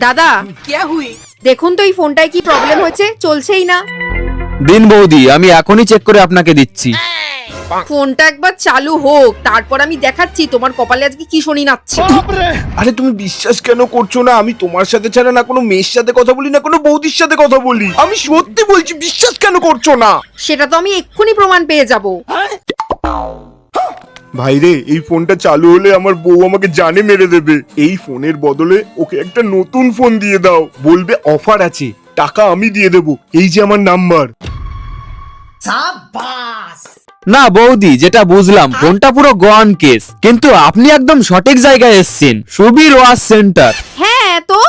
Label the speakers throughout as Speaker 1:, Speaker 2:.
Speaker 1: দাদা
Speaker 2: क्या हुई?
Speaker 1: দেখুন তো এই ফোনটায় কি প্রবলেম হয়েছে, চলছেই না।
Speaker 3: দিন বৌদি, আমি এখনই চেক করে আপনাকে দিচ্ছি।
Speaker 1: ফোনটা একবার চালু হোক, তারপর আমি দেখাচ্ছি তোমার কপালে আজকে কি শনি নাচ্ছে।
Speaker 4: আরে তুমি বিশ্বাস কেন করছো না? আমি তোমার সাথে ছাড়া না কোনো মেয়ের সাথে কথা বলি, না কোনো বৌদির সাথে কথা বলি। আমি সত্যি বলছি, বিশ্বাস কেন করছো না?
Speaker 1: সেটা তো আমি এক্ষুনি প্রমাণ পেয়ে যাব।
Speaker 4: ভাইরে, এই ফোনটা চালু হলে আমার বউ আমাকে জানে মেরে দেবে। এই ফোনের বদলে ওকে একটা নতুন ফোন দিয়ে দাও, বলবে অফার আছে, টাকা আমি দিয়ে দেবো, এই যে আমার নাম্বার।
Speaker 3: না বৌদি, যেটা বুঝলাম ফোনটা পুরো গন কেস, কিন্তু আপনি একদম সঠিক জায়গায় এসেছেন, সুবীর ওয়াশ সেন্টার।
Speaker 1: হ্যাঁ তো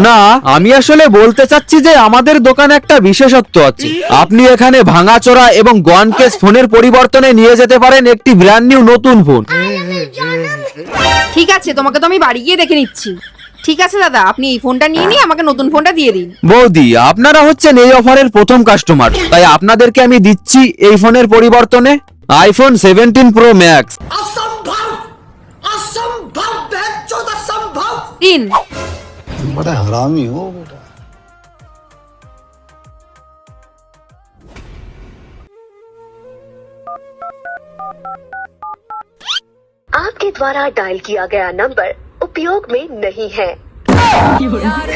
Speaker 3: না, আমি আসলে বলতে চাচ্ছি যে আমাদের দোকানে একটা বিশেষত্ব আছে। আপনি এখানে ভাঙাচোরা এবং গন কেস ফোনের পরিবর্তনে নিয়ে যেতে পারেন একটি ব্র্যান্ড নিউ নতুন ফোন।
Speaker 1: ঠিক আছে, তোমাকে তো আমি বাড়ি গিয়ে দেখে নিচ্ছি। ঠিক আছে দাদা, আপনি এই ফোনটা নিয়ে নিয়ে আমাকে নতুন ফোনটা দিয়ে দিন।
Speaker 3: বৌদি, আপনারা হচ্ছেন এই অফারের প্রথম কাস্টমার, তাই আপনাদেরকে আমি দিচ্ছি এই ফোনের পরিবর্তনে আইফোন 17 প্রো ম্যাক্স।
Speaker 2: असंभव असंभव बेचौद असंभव।
Speaker 1: দিন।
Speaker 5: बड़ा हरामी हो बेटा।
Speaker 6: आपके द्वारा डायल किया गया नंबर उपयोग में नहीं है।
Speaker 2: यार